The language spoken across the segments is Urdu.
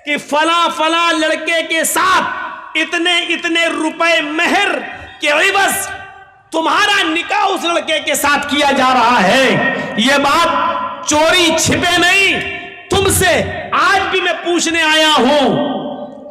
کہ فلاں فلاں لڑکے کے ساتھ اتنے اتنے روپے مہر کے عوض تمہارا نکاح اس لڑکے کے ساتھ کیا جا رہا ہے. یہ بات چوری چھپے نہیں، تم سے آج بھی میں پوچھنے آیا ہوں.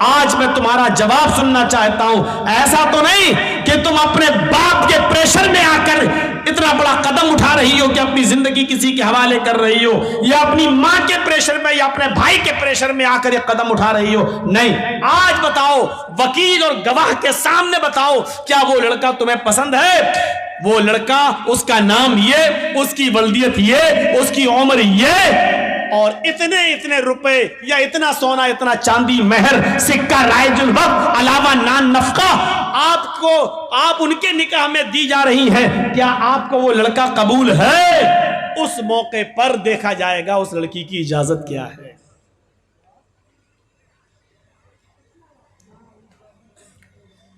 آج میں تمہارا جواب سننا چاہتا ہوں. ایسا تو نہیں کہ تم اپنے باپ کے پریشر میں آ کر اتنا بڑا قدم اٹھا رہی ہو کہ اپنی زندگی کسی کے حوالے کر رہی ہو، یا اپنی ماں کے پریشر میں یا اپنے بھائی کے پریشر میں آ کر یہ قدم اٹھا رہی ہو. نہیں، آج بتاؤ، وکیل اور گواہ کے سامنے بتاؤ، کیا وہ لڑکا تمہیں پسند ہے؟ وہ لڑکا، اس کا نام یہ، اس کی ولدیت یہ، اس کی عمر یہ، اور اتنے اتنے روپے یا اتنا سونا اتنا چاندی مہر سکہ رائج الوقت علاوہ نان نفقہ آپ ان کے نکاح میں دی جا رہی ہیں. کیا آپ کو وہ لڑکا قبول ہے؟ اس موقع پر دیکھا جائے گا اس لڑکی کی اجازت کیا ہے.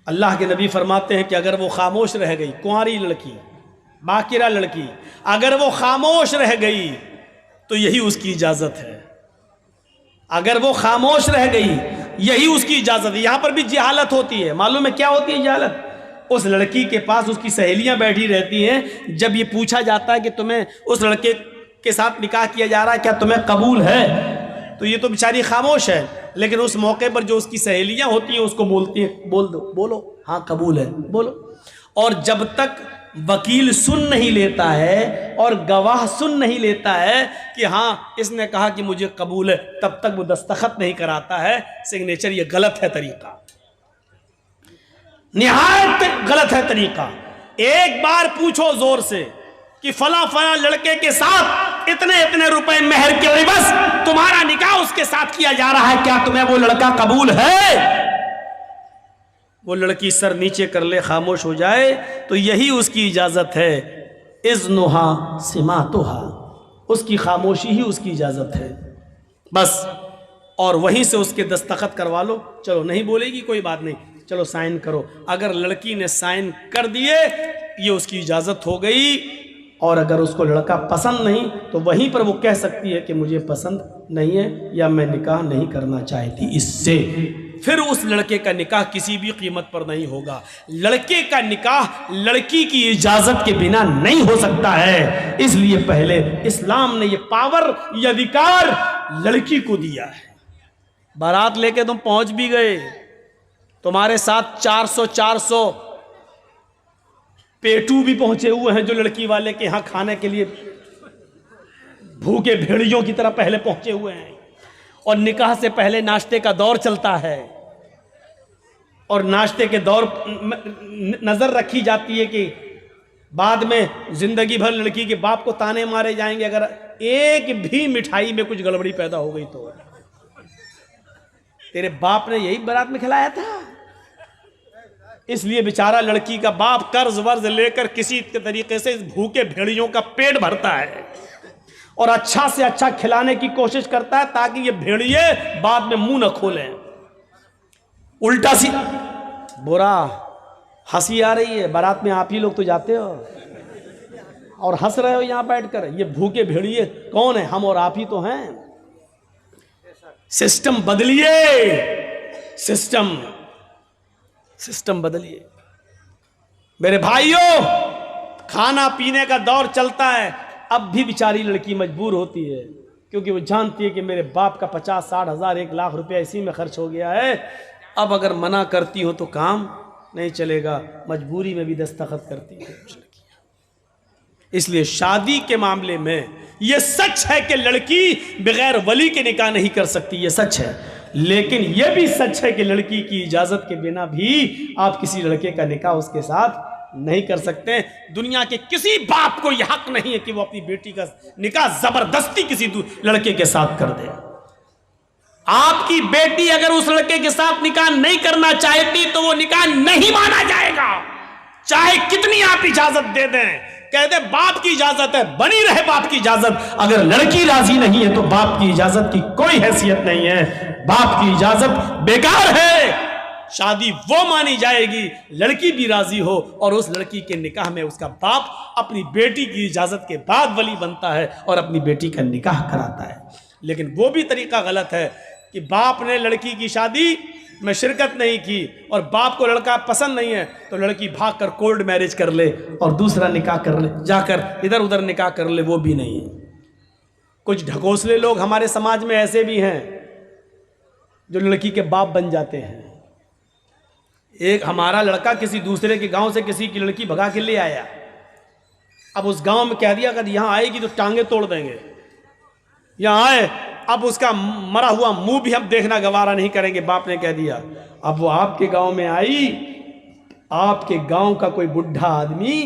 اللہ کے نبی فرماتے ہیں کہ اگر وہ خاموش رہ گئی، کنواری لڑکی، باکرہ لڑکی، اگر وہ خاموش رہ گئی تو یہی اس کی اجازت ہے. اگر وہ خاموش رہ گئی یہی اس کی اجازت ہے. یہاں پر بھی جہالت ہوتی ہے. معلوم ہے کیا ہوتی ہے جہالت؟ اس لڑکی کے پاس اس کی سہیلیاں بیٹھی رہتی ہیں. جب یہ پوچھا جاتا ہے کہ تمہیں اس لڑکے کے ساتھ نکاح کیا جا رہا ہے، کیا تمہیں قبول ہے، تو یہ تو بیچاری خاموش ہے. لیکن اس موقع پر جو اس کی سہیلیاں ہوتی ہیں اس کو بولتی ہیں، بول دو، بولو، ہاں قبول ہے، بولو. اور جب تک وکیل سن نہیں لیتا ہے اور گواہ سن نہیں لیتا ہے کہ ہاں اس نے کہا کہ مجھے قبول ہے، تب تک وہ دستخط نہیں کراتا ہے سگنیچر. یہ غلط ہے طریقہ، نہایت غلط ہے طریقہ. ایک بار پوچھو زور سے کہ فلاں فلاں لڑکے کے ساتھ اتنے اتنے روپے مہر کے عوض تمہارا نکاح اس کے ساتھ کیا جا رہا ہے، کیا تمہیں وہ لڑکا قبول ہے؟ وہ لڑکی سر نیچے کر لے، خاموش ہو جائے تو یہی اس کی اجازت ہے. اذنها سماتها، اس کی خاموشی ہی اس کی اجازت ہے بس. اور وہیں سے اس کے دستخط کروا لو. چلو نہیں بولے گی کوئی بات نہیں، چلو سائن کرو. اگر لڑکی نے سائن کر دیے یہ اس کی اجازت ہو گئی. اور اگر اس کو لڑکا پسند نہیں تو وہیں پر وہ کہہ سکتی ہے کہ مجھے پسند نہیں ہے یا میں نکاح نہیں کرنا چاہتی اس سے. پھر اس لڑکے کا نکاح کسی بھی قیمت پر نہیں ہوگا. لڑکے کا نکاح لڑکی کی اجازت کے بنا نہیں ہو سکتا ہے. اس لیے پہلے اسلام نے یہ پاور، یہ ادھیکار لڑکی کو دیا ہے. بارات لے کے تم پہنچ بھی گئے، تمہارے ساتھ 400 پیٹو بھی پہنچے ہوئے ہیں جو لڑکی والے کے ہاں کھانے کے لیے بھوکے بھیڑیوں کی طرح پہلے پہنچے ہوئے ہیں. اور نکاح سے پہلے ناشتے کا دور چلتا ہے، اور ناشتے کے دور نظر رکھی جاتی ہے کہ بعد میں زندگی بھر لڑکی کے باپ کو تانے مارے جائیں گے اگر ایک بھی مٹھائی میں کچھ گڑبڑی پیدا ہو گئی تو. تیرے باپ نے یہی بارات میں کھلایا تھا. اس لیے بیچارہ لڑکی کا باپ قرض ورز لے کر کسی طریقے سے اس بھوکے بھیڑیوں کا پیٹ بھرتا ہے اور اچھا سے اچھا کھلانے کی کوشش کرتا ہے تاکہ یہ بھیڑیے بعد میں منہ نہ کھولیں. الٹا سی برا ہنسی آ رہی ہے. بارات میں آپ ہی لوگ تو جاتے ہو اور ہنس رہے ہو یہاں بیٹھ کر. یہ بھوکے بھیڑیے کون ہیں؟ ہم اور آپ ہی تو ہیں. سسٹم بدلیے، سسٹم بدلیے. میرے بھائیوں، کھانا پینے کا دور چلتا ہے. اب بھی بیچاری لڑکی مجبور ہوتی ہے کیونکہ وہ جانتی ہے کہ میرے باپ کا 50-60 ہزار 1 لاکھ روپیہ اسی میں خرچ ہو گیا ہے. اب اگر منع کرتی ہو تو کام نہیں چلے گا، مجبوری میں بھی دستخط کرتی ہے کچھ لڑکیاں. اس لیے شادی کے معاملے میں یہ سچ ہے کہ لڑکی بغیر ولی کے نکاح نہیں کر سکتی، یہ سچ ہے. لیکن یہ بھی سچ ہے کہ لڑکی کی اجازت کے بنا بھی آپ کسی لڑکے کا نکاح اس کے ساتھ نہیں کر سکتے. دنیا کے کسی باپ کو یہ حق نہیں ہے کہ وہ اپنی بیٹی کا نکاح زبردستی کسی لڑکے کے ساتھ کر دے. آپ کی بیٹی اگر اس لڑکے کے ساتھ نکاح نہیں کرنا چاہتی تو وہ نکاح نہیں مانا جائے گا، چاہے کتنی آپ اجازت دے دیں. کہہ دے باپ کی اجازت ہے، بنی رہے باپ کی اجازت. اگر لڑکی راضی نہیں ہے تو باپ کی اجازت کی کوئی حیثیت نہیں ہے. باپ کی اجازت بیکار ہے. شادی وہ مانی جائے گی لڑکی بھی راضی ہو اور اس لڑکی کے نکاح میں اس کا باپ اپنی بیٹی کی اجازت کے بعد ولی بنتا ہے اور اپنی بیٹی کا نکاح کراتا ہے. لیکن وہ بھی طریقہ غلط ہے کہ باپ نے لڑکی کی شادی میں شرکت نہیں کی اور باپ کو لڑکا پسند نہیں ہے تو لڑکی بھاگ کر کولڈ میرج کر لے اور دوسرا نکاح کر لے، جا کر ادھر ادھر نکاح کر لے، وہ بھی نہیں ہے۔ کچھ ڈھکوسلے لوگ ہمارے سماج میں ایسے بھی ہیں جو لڑکی کے باپ بن جاتے ہیں۔ ایک ہمارا لڑکا کسی دوسرے کے گاؤں سے کسی کی لڑکی بھگا کے لے آیا، اب اس گاؤں میں کہہ دیا اگر یہاں آئے گی تو ٹانگیں توڑ دیں گے، یہاں آئے اب اس کا مرا ہوا منہ بھی ہم دیکھنا گوارا نہیں کریں گے۔ باپ نے کہہ دیا اب وہ آپ کے گاؤں میں آئی، آپ کے گاؤں کا کوئی بڈھا آدمی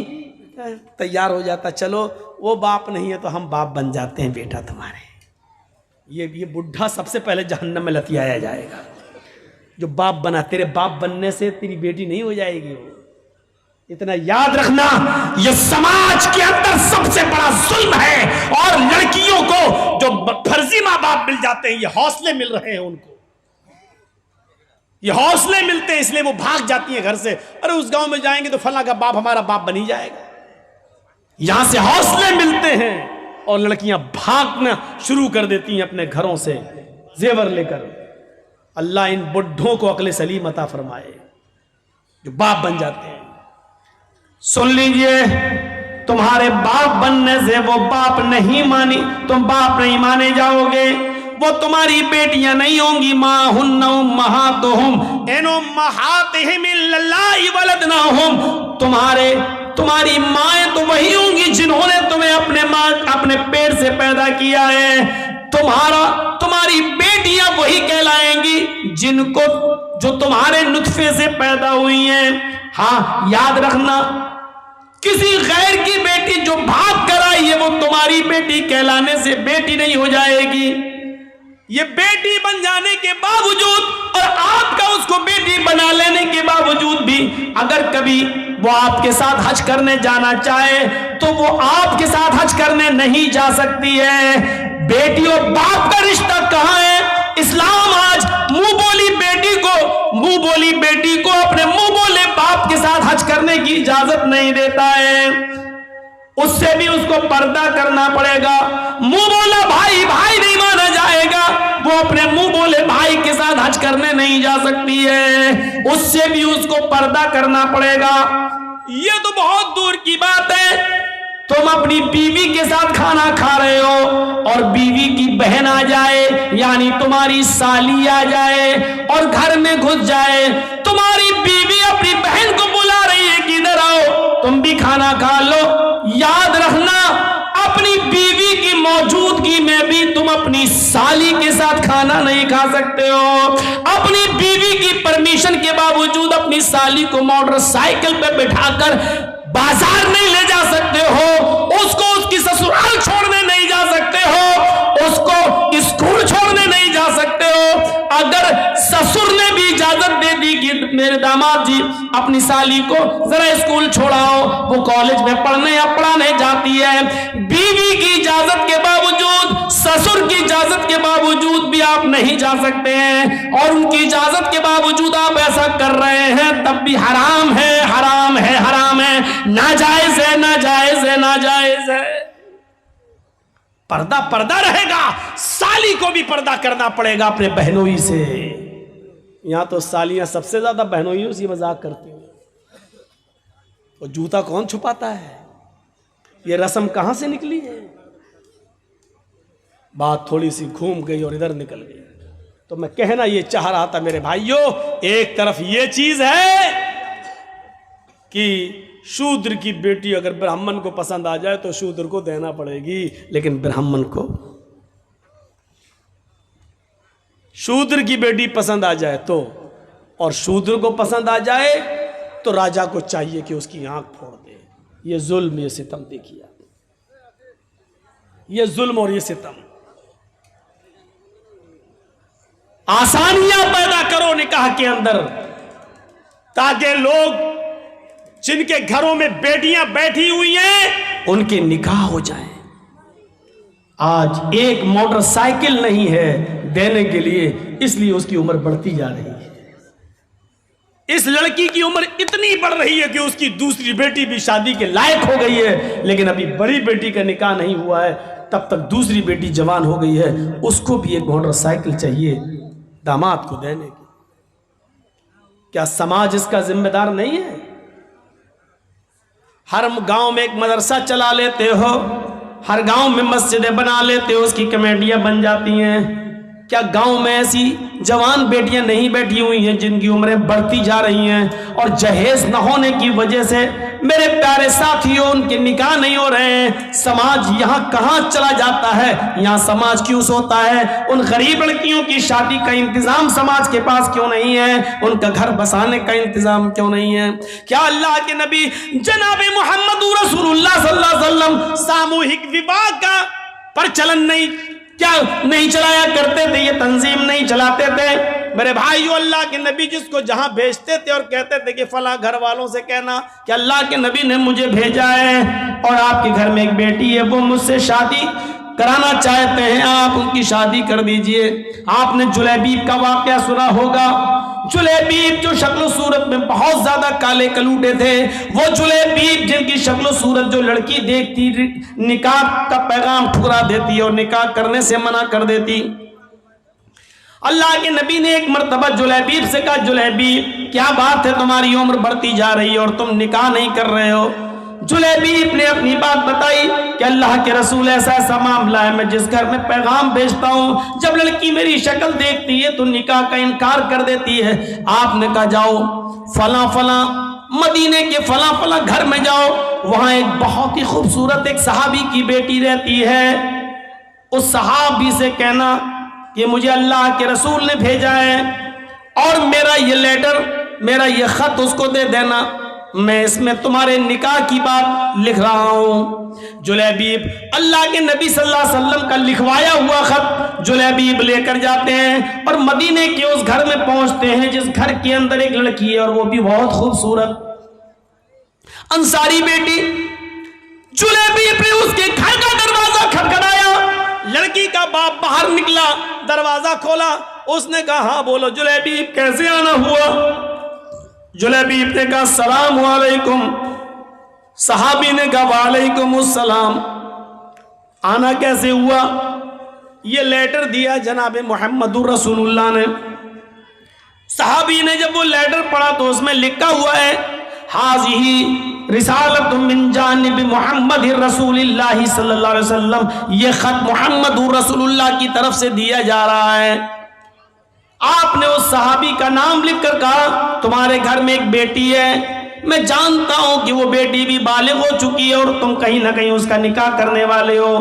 تیار ہو جاتا، چلو وہ باپ نہیں ہے تو ہم باپ بن جاتے ہیں بیٹا تمہارے۔ یہ بڈھا سب سے پہلے جہنم میں لتیایا جائے گا جو باپ بنا۔ تیرے باپ بننے سے تیری بیٹی نہیں ہو جائے گی۔ وہ اتنا یاد رکھنا، یہ سماج کے اندر سب سے بڑا ظلم ہے، اور لڑکیوں کو جو فرضی ماں باپ مل جاتے ہیں یہ حوصلے مل رہے ہیں، ان کو یہ حوصلے ملتے ہیں اس لیے وہ بھاگ جاتی ہیں گھر سے۔ ارے اس گاؤں میں جائیں گے تو فلاں کا باپ ہمارا باپ بن ہی جائے گا، یہاں سے حوصلے ملتے ہیں اور لڑکیاں بھاگنا شروع کر دیتی ہیں اپنے گھروں سے زیور لے کر۔ اللہ ان بڈھوں کو عقل سلیم عطا فرمائے جو باپ بن جاتے ہیں۔ سن لیجئے، تمہارے باپ بننے سے وہ باپ نہیں مانی، تم باپ نہیں مانے جاؤ گے، وہ تمہاری بیٹیاں نہیں ہوں گی۔ ما ہن امہاتہم ان امہاتہم الا اللہ ولدناہم، تمہاری مائیں تو وہی ہوں گی جنہوں نے تمہیں اپنے پیٹ سے پیدا کیا ہے، تمہاری بیٹیاں وہی کہلائیں گی جو تمہارے نطفے سے پیدا ہوئی ہیں۔ ہاں یاد رکھنا، کسی غیر کی بیٹی جو بھاگ کر آئی ہے وہ تمہاری بیٹی کہلانے سے بیٹی نہیں ہو جائے گی۔ یہ بیٹی بن جانے کے باوجود اور آپ کا اس کو بیٹی بنا لینے کے باوجود بھی اگر کبھی وہ آپ کے ساتھ حج کرنے جانا چاہے تو وہ آپ کے ساتھ حج کرنے نہیں جا سکتی ہے۔ بیٹی اور باپ کا رشتہ کہاں ہے؟ اسلام آج منہ بولی بیٹی کو اپنے منہ بولے باپ کے ساتھ حج کرنے کی اجازت نہیں دیتا ہے، اس سے بھی اس کو پردہ کرنا پڑے گا۔ منہ بولا بھائی نہیں مانا جائے گا، وہ اپنے منہ بولے بھائی کے ساتھ حج کرنے نہیں جا سکتی ہے، اس سے بھی اس کو پردہ کرنا پڑے گا۔ یہ تو بہت دور کی بات ہے، تم اپنی بیوی کے ساتھ کھانا کھا رہے ہو اور بیوی کی بہن آ جائے، یعنی تمہاری سالی آ جائے اور گھر میں گھس جائے، تمہاری بیوی اپنی بہن کو بلا رہی ہے کہ ادھر آؤ تم بھی کھانا کھا لو۔ یاد رکھنا، اپنی بیوی کی موجودگی میں بھی تم اپنی سالی کے ساتھ کھانا نہیں کھا سکتے ہو۔ اپنی بیوی کی پرمیشن کے باوجود اپنی سالی کو موٹر سائیکل پہ بٹھا کر بازار نہیں لے جا سکتے ہو، اس کو اس کی سسرال چھوڑنے نہیں جا سکتے ہو، اس کو اسکول چھوڑنے نہیں جا سکتے ہو۔ اگر سسر نے بھی اجازت دے دی کہ میرے داماد جی اپنی سالی کو ذرا اسکول چھوڑاؤ، وہ کالج میں پڑھنے یا پڑھانے جاتی ہے، بیوی کی اجازت کے باوجود، سسر کی اجازت کے باوجود بھی آپ نہیں جا سکتے ہیں، اور ان کی اجازت کے باوجود آپ ایسا کر رہے ہیں تب بھی حرام ہے، حرام ہے، حرام ہے، ناجائز ہے، ناجائز ہے، ناجائز ہے۔ پردہ رہے گا، سالی کو بھی پردہ کرنا پڑے گا اپنے بہنوئی سے۔ یہاں تو سالیاں سب سے زیادہ بہنوئیوں سے مذاق کرتی ہیں، وہ جوتا کون چھپاتا ہے؟ یہ رسم کہاں سے نکلی ہے؟ بات تھوڑی سی گھوم گئی اور ادھر نکل گئی۔ تو میں کہنا یہ چاہ رہا تھا میرے بھائیوں، ایک طرف یہ چیز ہے کہ شودر کی بیٹی اگر برہمن کو پسند آ جائے تو شودر کو دینا پڑے گی، لیکن برہمن کو شودر کی بیٹی پسند آ جائے تو، اور شودر کو پسند آ جائے تو راجا کو چاہیے کہ اس کی آنکھ پھوڑ دے۔ یہ ظلم، یہ ستم دیکھیے، یہ ظلم اور یہ ستم۔ آسانیاں پیدا کرو نکاح کے اندر تاکہ لوگ جن کے گھروں میں بیٹیاں بیٹھی ہوئی ہیں ان کے نکاح ہو جائیں۔ آج ایک موٹر سائیکل نہیں ہے دینے کے لیے، اس لیے اس کی عمر بڑھتی جا رہی ہے۔ اس لڑکی کی عمر اتنی بڑھ رہی ہے کہ اس کی دوسری بیٹی بھی شادی کے لائق ہو گئی ہے، لیکن ابھی بڑی بیٹی کا نکاح نہیں ہوا ہے، تب تک دوسری بیٹی جوان ہو گئی ہے، اس کو بھی ایک موٹر سائیکل چاہیے داماد کو دینے کی. کیا سماج اس کا ذمہ دار نہیں ہے؟ ہر گاؤں میں ایک مدرسہ چلا لیتے ہو، ہر گاؤں میں مسجدیں بنا لیتے ہو، اس کی کمیٹیاں بن جاتی ہیں. کیا گاؤں میں ایسی جوان بیٹیاں نہیں بیٹھی ہوئی ہیں جن کی عمریں بڑھتی جا رہی ہیں اور جہیز نہ ہونے کی وجہ سے میرے پیارے ساتھیوں ان کے نکاح نہیں ہو رہے ہیں؟ سماج یہاں کہاں چلا جاتا ہے؟ یہاں سماج کیوں سوتا ہے؟ ان غریب لڑکیوں کی شادی کا انتظام سماج کے پاس کیوں نہیں ہے؟ ان کا گھر بسانے کا انتظام کیوں نہیں ہے؟ کیا اللہ کے نبی جناب محمد رسول اللہ صلی اللہ علیہ وسلم ساموہک وواہ کا پرچلن کیا نہیں چلایا کرتے تھے؟ یہ تنظیم نہیں چلاتے تھے؟ میرے بھائیو، اللہ کے نبی جس کو جہاں بھیجتے تھے اور کہتے تھے کہ فلاں گھر والوں سے کہنا کہ اللہ کے نبی نے مجھے بھیجا ہے اور آپ کے گھر میں ایک بیٹی ہے، وہ مجھ سے شادی کرانا چاہتے ہیں، آپ ان کی شادی کر دیجئے. آپ نے جلیبیب کا واقعہ سنا ہوگا. جلیبیب جو شکل و صورت میں بہت زیادہ کالے کلوٹے تھے، وہ جلیبیب جن کی شکل و صورت جو لڑکی دیکھتی نکاح کا پیغام ٹھکرا دیتی اور نکاح کرنے سے منع کر دیتی. اللہ کے نبی نے ایک مرتبہ جلیبیب سے کہا، جلیبیب کیا بات ہے، تمہاری عمر بڑھتی جا رہی ہے اور تم نکاح نہیں کر رہے ہو؟ جلیبیب نے اپنی بات بتائی کہ اللہ کے رسول ایسا معاملہ ہے، میں جس گھر میں پیغام بھیجتا ہوں جب لڑکی میری شکل دیکھتی ہے تو نکاح کا انکار کر دیتی ہے. آپ نے کہا جاؤ فلاں مدینے کے فلاں گھر میں جاؤ، وہاں ایک بہت ہی خوبصورت ایک صحابی کی بیٹی رہتی ہے، اس صحابی سے کہنا کہ مجھے اللہ کے رسول نے بھیجا ہے اور میرا یہ لیٹر، میرا یہ خط اس کو دے دینا، میں اس میں تمہارے نکاح کی بات لکھ رہا ہوں. جلیبیب اللہ کے نبی صلی اللہ علیہ وسلم کا لکھوایا ہوا خط جلیبیب لے کر جاتے ہیں اور مدینے کے اس گھر میں پہنچتے ہیں جس گھر کے اندر ایک لڑکی ہے اور وہ بھی بہت خوبصورت انصاری بیٹی. جلیبیب نے اس کے گھر کا دروازہ کھٹکھٹایا، لڑکی کا باپ باہر نکلا، دروازہ کھولا، اس نے کہا ہاں بولو جلیبیب کیسے آنا ہوا؟ جلیبیب نے کہا السلام علیکم. صحابی نے کہا وعلیکم السلام. آنا کیسے ہوا؟ یہ لیٹر دیا جناب محمد رسول اللہ نے. صحابی نے جب وہ لیٹر پڑھا تو اس میں لکھا ہوا ہے حاضی رسالت من جانب محمد رسول اللہ صلی اللہ علیہ وسلم، یہ خط محمد رسول اللہ کی طرف سے دیا جا رہا ہے. آپ نے اس صحابی کا نام لکھ کر کہا تمہارے گھر میں ایک بیٹی ہے، میں جانتا ہوں کہ وہ بیٹی بھی بالغ ہو چکی ہے اور تم کہیں نہ کہیں اس کا نکاح کرنے والے ہو.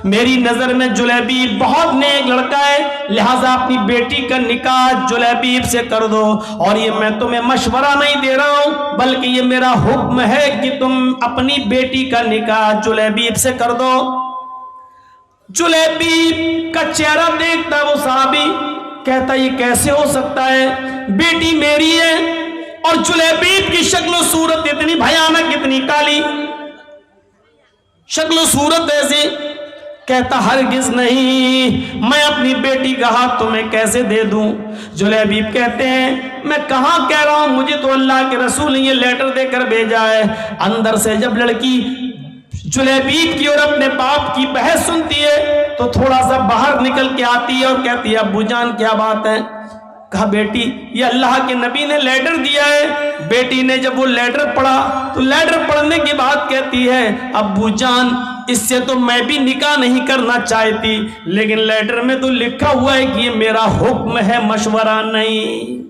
میری نظر میں جلیبیب بہت نیک لڑکا ہے، لہٰذا اپنی بیٹی کا نکاح جلیبیب سے کر دو. اور یہ میں تمہیں مشورہ نہیں دے رہا ہوں بلکہ یہ میرا حکم ہے کہ تم اپنی بیٹی کا نکاح جلیبیب سے کر دو. جلیبیب کا چہرہ دیکھتا وہ صحابی، کہتا یہ کیسے ہو سکتا ہے، بیٹی میری ہے اور جلیبیب کی شکل و صورت اتنی بھیانک، اتنی کالی شکل و صورت ایسی. کہتا ہرگز نہیں، میں اپنی بیٹی کا ہاتھ تمہیں کیسے دے دوں؟ جلیبیب کہتے ہیں میں کہاں کہہ رہا ہوں، مجھے تو اللہ کے رسول نے یہ لیٹر دے کر بھیجا ہے. اندر سے جب لڑکی جلیبیب کی اور اپنے باپ کی بحث سنتی ہے تو تھوڑا سا باہر نکل کے آتی ہے اور کہتی ہے ابو جان کیا بات ہے؟ کہا بیٹی یہ اللہ کے نبی نے لیٹر دیا ہے. بیٹی نے جب وہ لیٹر پڑھا تو لیٹر پڑھنے کے بعد کہتی ہے ابو جان اس سے تو میں بھی نکاح نہیں کرنا چاہتی، لیکن لیٹر میں تو لکھا ہوا ہے کہ یہ میرا حکم ہے، مشورہ نہیں.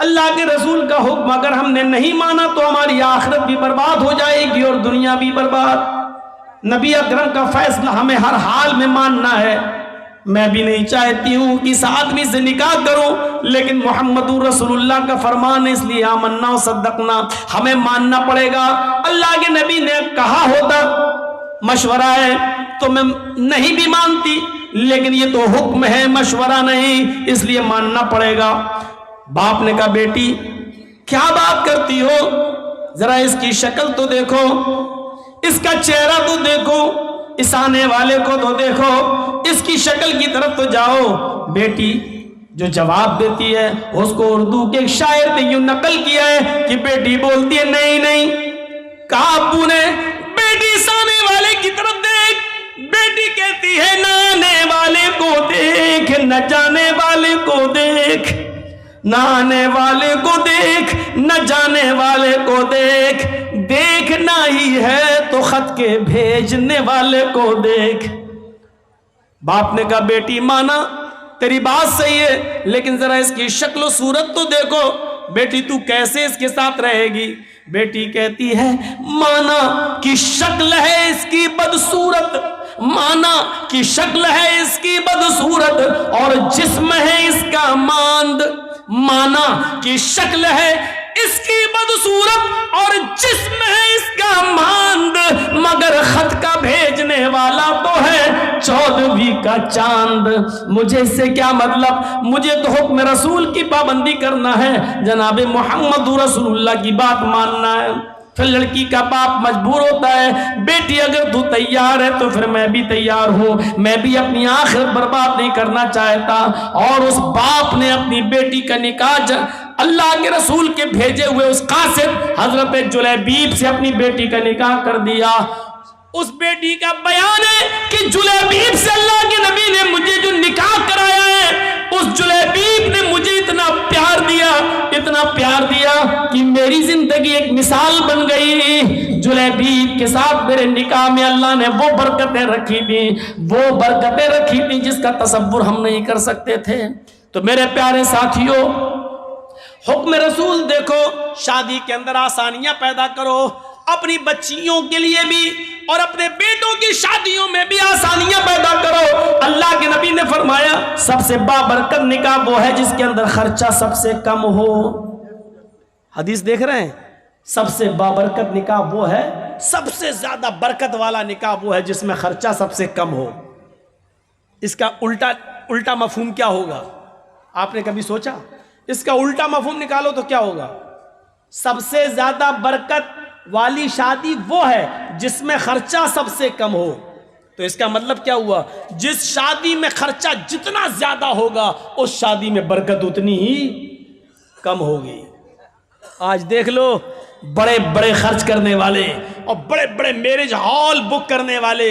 اللہ کے رسول کا حکم اگر ہم نے نہیں مانا تو ہماری آخرت بھی برباد ہو جائے گی اور دنیا بھی برباد. نبی اکرم کا فیصلہ ہمیں ہر حال میں ماننا ہے. میں بھی نہیں چاہتی ہوں کہ اس آدمی سے نکاح کروں، لیکن محمد رسول اللہ کا فرمان ہے، اس لیے آمنا و صدقنا، ہمیں ماننا پڑے گا. اللہ کے نبی نے کہا ہوتا مشورہ ہے تو میں نہیں بھی مانتی، لیکن یہ تو حکم ہے، مشورہ نہیں، اس لیے ماننا پڑے گا. باپ نے کہا بیٹی کیا بات کرتی ہو، ذرا اس کی شکل تو دیکھو، اس کا چہرہ تو دیکھو، اس آنے والے کو تو دیکھو، اس کی شکل کی طرف تو جاؤ. بیٹی جو جواب دیتی ہے اس کو اردو کے ایک شاعر نے یوں نقل کیا ہے کہ بیٹی بولتی ہے نہیں. کہا ابو نے بیٹی اس آنے والے کی طرف دیکھ، بیٹی کہتی ہے نہ آنے والے کو دیکھ نہ جانے والے کو دیکھ، نہ آنے والے کو دیکھ نہ جانے والے کو دیکھ، دیکھنا ہی ہے تو خط کے بھیجنے والے کو دیکھ۔ باپ نے کہا بیٹی مانا تیری بات صحیح ہے، لیکن ذرا اس کی شکل و صورت تو دیکھو، بیٹی تو کیسے اس کے ساتھ رہے گی؟ بیٹی کہتی ہے مانا کی شکل ہے اس کی بدصورت، مانا کی شکل ہے اس کی بدصورت اور جسم ہے اس کا ماند، مانا کی شکل ہے اس کی بدصورت اور جسم ہے اس کا ماند، مگر خط کا بھیجنے والا تو ہے 14ویں کا چاند۔ مجھے اس سے کیا مطلب؟ مجھے تو حکم رسول کی پابندی کرنا ہے، جناب محمد رسول اللہ کی بات ماننا ہے۔ پھر لڑکی کا باپ مجبور ہوتا ہے بیٹی اگر تو تیار ہے تو پھر میں بھی تیار ہوں، میں بھی اپنی آخرت برباد نہیں کرنا چاہتا۔ اور اس باپ نے اپنی بیٹی کا نکاح اللہ کے رسول کے بھیجے ہوئے اس قاصد حضرت جلیبیب سے اپنی بیٹی کا نکاح کر دیا۔ اس بیٹی کا بیان ہے کہ جلیبیب سے اللہ کے نبی نے مجھے جو نکاح کرایا ہے، اس جلیبیب نے مجھے اتنا پیار دیا کہ میری زندگی ایک مثال بن گئی۔ جلیبیب کے ساتھ میرے نکاح میں اللہ نے وہ برکتیں رکھی تھی جس کا تصور ہم نہیں کر سکتے تھے۔ تو میرے پیارے ساتھیوں، حکم رسول دیکھو، شادی کے اندر آسانیاں پیدا کرو، اپنی بچیوں کے لیے بھی اور اپنے بیٹوں کی شادیوں میں بھی آسانیاں پیدا کرو۔ اللہ کے نبی نے فرمایا سب سے بابرکت نکاح وہ ہے جس کے اندر خرچہ سب سے کم ہو۔ حدیث دیکھ رہے ہیں؟ سب سے بابرکت نکاح وہ ہے، سب سے زیادہ برکت والا نکاح وہ ہے جس میں خرچہ سب سے کم ہو۔ اس کا الٹا مفہوم کیا ہوگا؟ آپ نے کبھی سوچا؟ اس کا الٹا مفہوم نکالو تو کیا ہوگا؟ سب سے زیادہ برکت والی شادی وہ ہے جس میں خرچہ سب سے کم ہو۔ تو اس کا مطلب کیا ہوا؟ جس شادی میں خرچہ جتنا زیادہ ہوگا اس شادی میں برکت اتنی ہی کم ہوگی۔ آج دیکھ لو بڑے بڑے خرچ کرنے والے اور بڑے بڑے میرج ہال بک کرنے والے،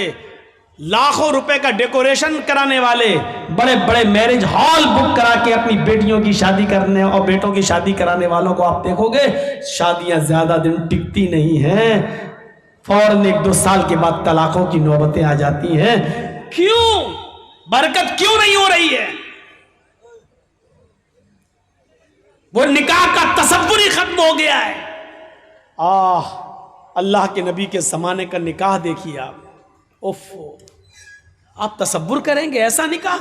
لاکھوں روپے کا ڈیکوریشن کرانے والے، بڑے بڑے میرج ہال بک کرا کے اپنی بیٹیوں کی شادی کرنے اور بیٹوں کی شادی کرانے والوں کو آپ دیکھو گے شادیاں زیادہ دن ٹکتی نہیں ہیں، فوراً 1-2 سال کے بعد طلاقوں کی نوبتیں آ جاتی ہیں۔ کیوں؟ برکت کیوں نہیں ہو رہی ہے؟ وہ نکاح کا تصور ہی ختم ہو گیا ہے۔ اللہ کے نبی کے زمانے کا نکاح دیکھیے آپ تصور کریں گے ایسا نکاح؟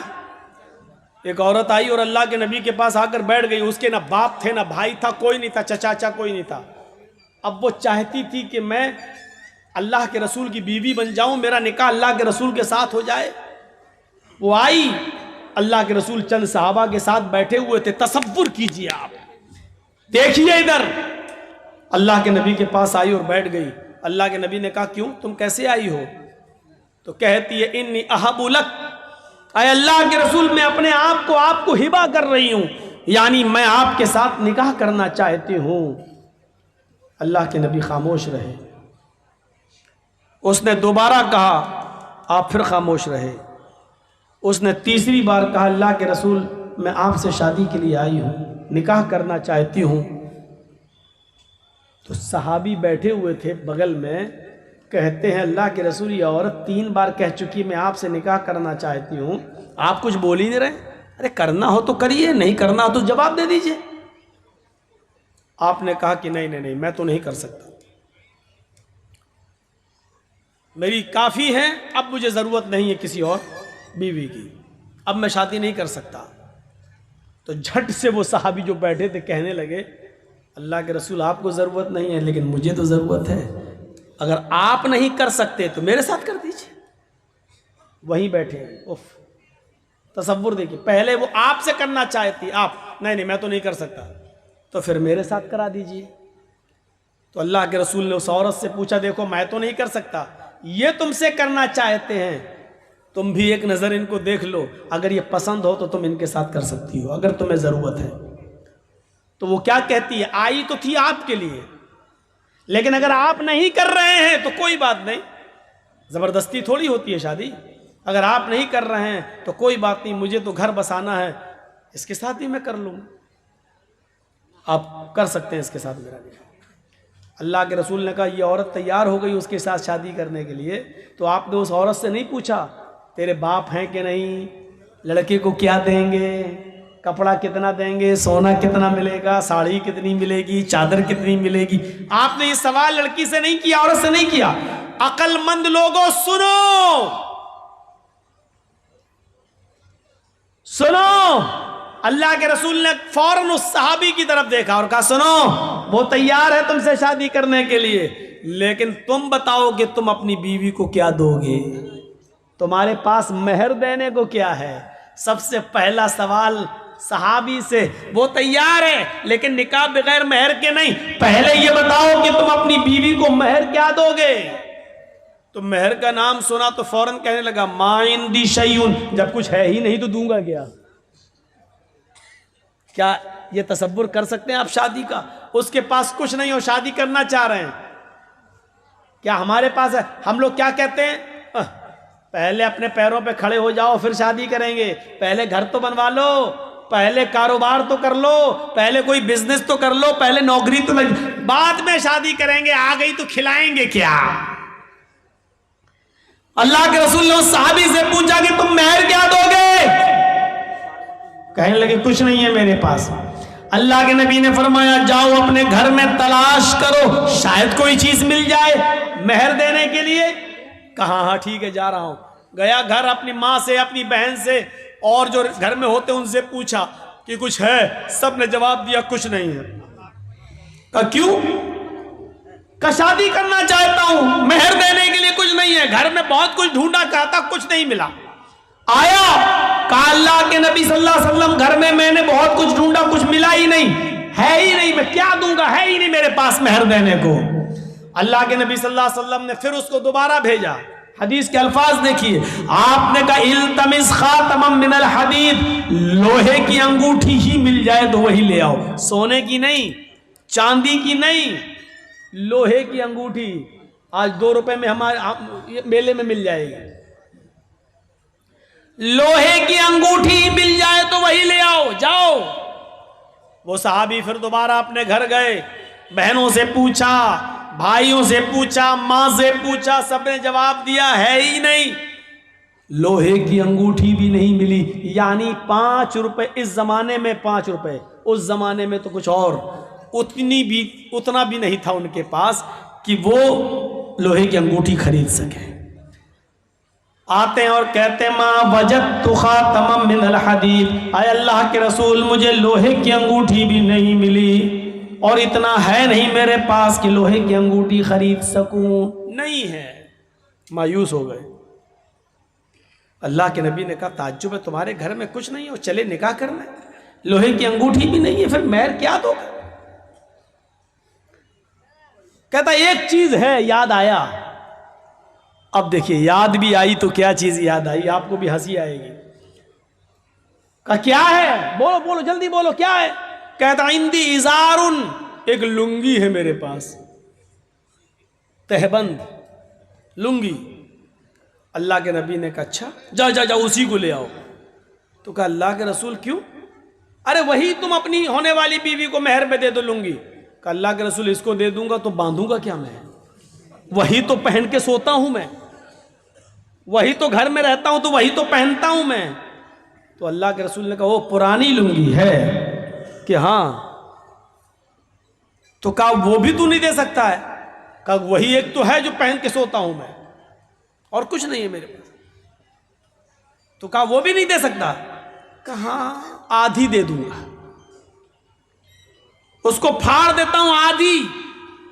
ایک عورت آئی اور اللہ کے نبی کے پاس آ کر بیٹھ گئی، اس کے نہ باپ تھے نہ بھائی تھا، کوئی نہیں تھا، چچا کوئی نہیں تھا۔ اب وہ چاہتی تھی کہ میں اللہ کے رسول کی بیوی بن جاؤں، میرا نکاح اللہ کے رسول کے ساتھ ہو جائے۔ وہ آئی، اللہ کے رسول چند صحابہ کے ساتھ بیٹھے ہوئے تھے، تصور کیجئے آپ، دیکھیے ادھر، اللہ کے نبی کے پاس آئی اور بیٹھ گئی۔ اللہ کے نبی نے کہا کیوں، تم کیسے آئی ہو؟ تو کہتی ہے انی احب لک، اے اللہ کے رسول میں اپنے آپ کو ہبہ کر رہی ہوں، یعنی میں آپ کے ساتھ نکاح کرنا چاہتی ہوں۔ اللہ کے نبی خاموش رہے۔ اس نے دوبارہ کہا، آپ پھر خاموش رہے۔ اس نے تیسری بار کہا اللہ کے رسول میں آپ سے شادی کے لیے آئی ہوں، نکاح کرنا چاہتی ہوں۔ تو صحابی بیٹھے ہوئے تھے بغل میں، کہتے ہیں اللہ کے رسول یہ عورت 3 بار کہہ چکی میں آپ سے نکاح کرنا چاہتی ہوں، آپ کچھ بول ہی نہیں رہے۔ ارے کرنا ہو تو کریے، نہیں کرنا ہو تو جواب دے دیجئے۔ آپ نے کہا کہ نہیں میں تو نہیں کر سکتا، میری کافی ہے، اب مجھے ضرورت نہیں ہے کسی اور بیوی کی، اب میں شادی نہیں کر سکتا۔ تو جھٹ سے وہ صحابی جو بیٹھے تھے کہنے لگے اللہ کے رسول آپ کو ضرورت نہیں ہے لیکن مجھے تو ضرورت ہے، اگر آپ نہیں کر سکتے تو میرے ساتھ کر دیجئے۔ وہیں بیٹھے، تصور دیکھیے، پہلے وہ آپ سے کرنا چاہتی، آپ نہیں میں تو نہیں کر سکتا، تو پھر میرے ساتھ کرا دیجئے۔ تو اللہ کے رسول نے اس عورت سے پوچھا دیکھو میں تو نہیں کر سکتا، یہ تم سے کرنا چاہتے ہیں، تم بھی ایک نظر ان کو دیکھ لو، اگر یہ پسند ہو تو تم ان کے ساتھ کر سکتی ہو اگر تمہیں ضرورت ہے۔ تو وہ کیا کہتی ہے، آئی تو تھی آپ کے لیے، لیکن اگر آپ نہیں کر رہے ہیں تو کوئی بات نہیں، زبردستی تھوڑی ہوتی ہے شادی، اگر آپ نہیں کر رہے ہیں تو کوئی بات نہیں، مجھے تو گھر بسانا ہے، اس کے ساتھ ہی میں کر لوں، آپ کر سکتے ہیں اس کے ساتھ میرا نکاح۔ اللہ کے رسول نے کہا یہ عورت تیار ہو گئی اس کے ساتھ شادی کرنے کے لیے، تو آپ نے اس عورت سے نہیں پوچھا تیرے باپ ہیں کہ نہیں، لڑکے کو کیا دیں گے، کپڑا کتنا دیں گے، سونا کتنا ملے گا، ساڑی کتنی ملے گی، چادر کتنی ملے گی؟ آپ نے یہ سوال لڑکی سے نہیں کیا، عورت سے نہیں کیا۔ عقل مند لوگوں سنو، سنو، اللہ کے رسول نے فوراً اس صحابی کی طرف دیکھا اور کہا سنو، وہ تیار ہے تم سے شادی کرنے کے لیے، لیکن تم بتاؤ کہ تم اپنی بیوی کو کیا دو گے، تمہارے پاس مہر دینے کو کیا ہے؟ سب سے پہلا سوال صحابی سے، وہ تیار ہے لیکن نکاح بغیر مہر کے نہیں، پہلے یہ بتاؤ کہ تم اپنی بیوی کو مہر کیا دو گے؟ تو مہر کا نام سنا تو فوراً کہنے لگا ما عندی شیء، جب کچھ ہے ہی نہیں تو دوں گا کیا؟ کیا یہ تصور کر سکتے ہیں آپ شادی کا؟ اس کے پاس کچھ نہیں ہو، شادی کرنا چاہ رہے ہیں، کیا ہمارے پاس ہے؟ ہم لوگ کیا کہتے ہیں؟ پہلے اپنے پیروں پہ کھڑے ہو جاؤ پھر شادی کریں گے، پہلے گھر تو بنوا لو، پہلے کاروبار تو کر لو، پہلے کوئی بزنس تو کر لو، پہلے نوکری تو لگ، بعد میں شادی کریں گے، آ گئی تو کھلائیں گے کیا؟ اللہ کے رسول نے اس صحابی سے پوچھا کہ تم مہر کیا دو گے؟ کہنے لگے کچھ نہیں ہے میرے پاس۔ اللہ کے نبی نے فرمایا جاؤ اپنے گھر میں تلاش کرو، شاید کوئی چیز مل جائے مہر دینے کے لیے۔ کہا ہاں ٹھیک ہے جا رہا ہوں۔ گیا گھر، اپنی ماں سے، اپنی بہن سے اور جو گھر میں ہوتے ان سے پوچھا کہ کچھ ہے، سب نے جواب دیا کچھ نہیں ہے۔ کہا کیوں؟ کہ شادی کرنا چاہتا ہوں، مہر دینے کے لیے کچھ نہیں ہے، گھر میں بہت کچھ ڈھونڈا چاہتا کچھ نہیں ملا۔ آیا کہا اللہ کے نبی صلی اللہ علیہ وسلم گھر میں نے بہت کچھ ڈھونڈا، کچھ ملا ہی نہیں، ہے ہی نہیں، میں کیا دوں گا، ہے ہی نہیں میرے پاس مہر دینے کو۔ اللہ کے نبی صلی اللہ علیہ وسلم نے پھر اس کو دوبارہ بھیجا۔ حدیث کے الفاظ دیکھیے، آپ نے کہا التمس خاتما من الحدید، لوہے کی انگوٹھی ہی مل جائے تو وہی لے آؤ، سونے کی نہیں، چاندی کی نہیں، لوہے کی انگوٹھی۔ آج 2 روپے میں ہمارے میلے میں مل جائے گی، لوہے کی انگوٹھی مل جائے تو وہی لے آؤ، جاؤ۔ وہ صحابی پھر دوبارہ اپنے گھر گئے، بہنوں سے پوچھا، بھائیوں سے پوچھا، ماں سے پوچھا، سب نے جواب دیا ہے ہی نہیں، لوہے کی انگوٹھی بھی نہیں ملی۔ یعنی 5 روپے، اس زمانے میں 5 روپے، اس زمانے میں تو کچھ اور، اتنا بھی نہیں تھا ان کے پاس کہ وہ لوہے کی انگوٹھی خرید سکیں۔ آتے ہیں اور کہتے ہیں ما وجدت خاتما من الحدید، اے اللہ کے رسول مجھے لوہے کی انگوٹھی بھی نہیں ملی، اور اتنا ہے نہیں میرے پاس کہ لوہے کی انگوٹھی خرید سکوں، نہیں ہے۔ مایوس ہو گئے۔ اللہ کے نبی نے کہا تعجب ہے، تمہارے گھر میں کچھ نہیں ہے اور چلے نکاح کرنا ہے، لوہے کی انگوٹھی بھی نہیں ہے، پھر مہر کیا دو گا؟ کہتا ایک چیز ہے، یاد آیا۔ اب دیکھیے یاد بھی آئی تو کیا چیز یاد آئی، آپ کو بھی ہنسی آئے گی۔ کہا کیا ہے؟ بولو بولو جلدی بولو، کیا ہے؟ کہتا عندی ازارن، ایک لنگی ہے میرے پاس، تہبند لنگی۔ اللہ کے نبی نے کہا اچھا جا جا جا اسی کو لے آؤ۔ تو کہا اللہ کے رسول کیوں؟ ارے وہی تم اپنی ہونے والی بیوی کو مہر میں دے دو لنگی۔ کہا اللہ کے رسول اس کو دے دوں گا تو باندھوں گا کیا میں؟ وہی تو پہن کے سوتا ہوں میں، وہی تو گھر میں رہتا ہوں تو وہی تو پہنتا ہوں میں۔ تو اللہ کے رسول نے کہا وہ پرانی لنگی ہے کہ ہاں؟ تو کہا وہ بھی تو نہیں دے سکتا ہے؟ کہا وہی ایک تو ہے جو پہن کے سوتا ہوں میں، اور کچھ نہیں ہے میرے پاس۔ تو کہا وہ بھی نہیں دے سکتا؟ کہا ہاں آدھی دے دوں گا، اس کو پھاڑ دیتا ہوں، آدھی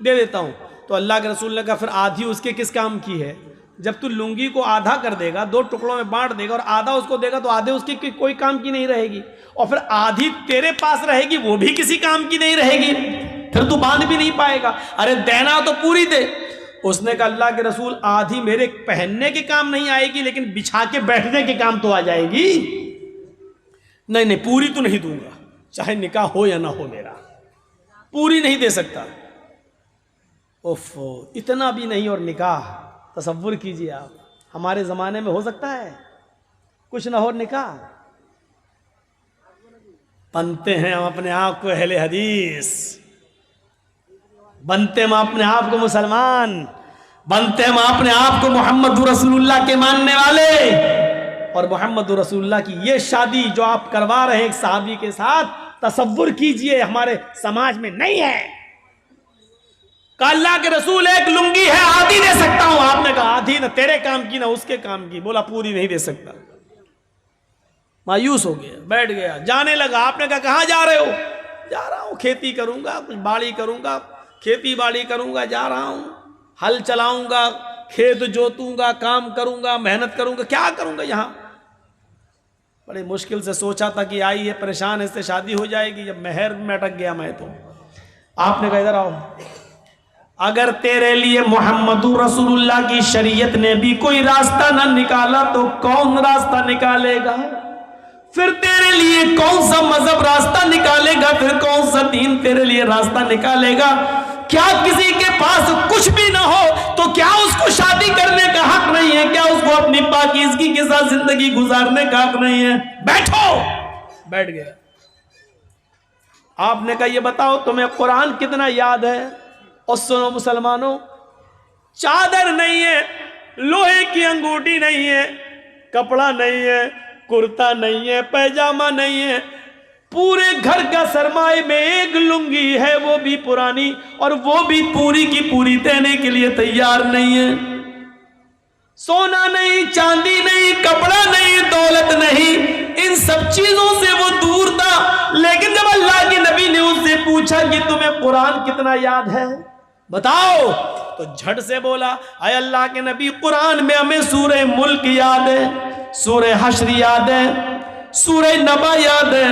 دے دیتا ہوں۔ تو اللہ کے رسول نے کہا پھر آدھی اس کے کس کام کی ہے؟ جب تو لنگی کو آدھا کر دے گا، 2 ٹکڑوں میں بانٹ دے گا اور آدھا اس کو دے گا، تو آدھے اس کی کوئی کام کی نہیں رہے گی، اور پھر آدھی تیرے پاس رہے گی وہ بھی کسی کام کی نہیں رہے گی، پھر تو باندھ بھی نہیں پائے گا۔ ارے دینا تو پوری دے۔ اس نے کہا اللہ کے رسول آدھی میرے پہننے کے کام نہیں آئے گی، لیکن بچھا کے بیٹھنے کے کام تو آ جائے گی۔ نہیں نہیں پوری تو نہیں دوں گا، چاہے نکاح ہو یا نہ ہو، میرا پوری نہیں دے سکتا۔ اتنا بھی نہیں، اور نکاح تصور کیجئے آپ، ہمارے زمانے میں ہو سکتا ہے؟ کچھ نہ ہو نکاح. بنتے ہیں ہم اپنے آپ کو اہل حدیث، بنتے ہم اپنے آپ کو مسلمان، بنتے ہم اپنے آپ کو محمد رسول اللہ کے ماننے والے. اور محمد رسول اللہ کی یہ شادی جو آپ کروا رہے ہیں ایک صحابی کے ساتھ، تصور کیجئے ہمارے سماج میں نہیں ہے. کہا اللہ کے رسول ایک لنگی ہے آدھی دے سکتا ہوں. آپ نے کہا آدھی نہ تیرے کام کی نہ اس کے کام کی. بولا پوری نہیں دے سکتا. مایوس ہو گیا، بیٹھ گیا، جانے لگا. آپ نے کہا کہاں جا رہے ہو؟ جا رہا ہوں کھیتی کروں گا، کچھ باڑی کروں گا، کھیتی باڑی کروں گا، جا رہا ہوں، ہل چلاؤں گا، کھیت جوتوں گا، کام کروں گا، محنت کروں گا. کیا کروں گا یہاں؟ بڑے مشکل سے سوچا تھا کہ آئی ہے پریشان، اس سے شادی ہو جائے گی. جب مہر میں اٹک گیا میں تو آپ نے کہا ادھر آؤ، اگر تیرے لیے محمد رسول اللہ کی شریعت نے بھی کوئی راستہ نہ نکالا تو کون راستہ نکالے گا؟ پھر تیرے لیے کون سا مذہب راستہ نکالے گا؟ پھر کون سا دین تیرے لیے راستہ نکالے گا؟ کیا کسی کے پاس کچھ بھی نہ ہو تو کیا اس کو شادی کرنے کا حق نہیں ہے؟ کیا اس کو اپنی پاکیزگی کے ساتھ زندگی گزارنے کا حق نہیں ہے؟ بیٹھو. بیٹھ گیا. آپ نے کہا یہ بتاؤ تمہیں قرآن کتنا یاد ہے؟ اور سنو مسلمانوں، چادر نہیں ہے، لوہے کی انگوٹھی نہیں ہے، کپڑا نہیں ہے، کرتا نہیں ہے، پیجامہ نہیں ہے، پورے گھر کا سرمائے میں ایک لنگی ہے، وہ بھی پرانی، اور وہ بھی پوری کی پوری دینے کے لیے تیار نہیں ہے. سونا نہیں، چاندی نہیں، کپڑا نہیں، دولت نہیں، ان سب چیزوں سے وہ دور تھا. لیکن جب اللہ کے نبی نے اس سے پوچھا کہ تمہیں قرآن کتنا یاد ہے بتاؤ، تو جھٹ سے بولا اے اللہ کے نبی قرآن میں ہمیں سورہ ملک یاد ہے، سورہ حشر یاد ہے، سورہ نبا یاد ہے.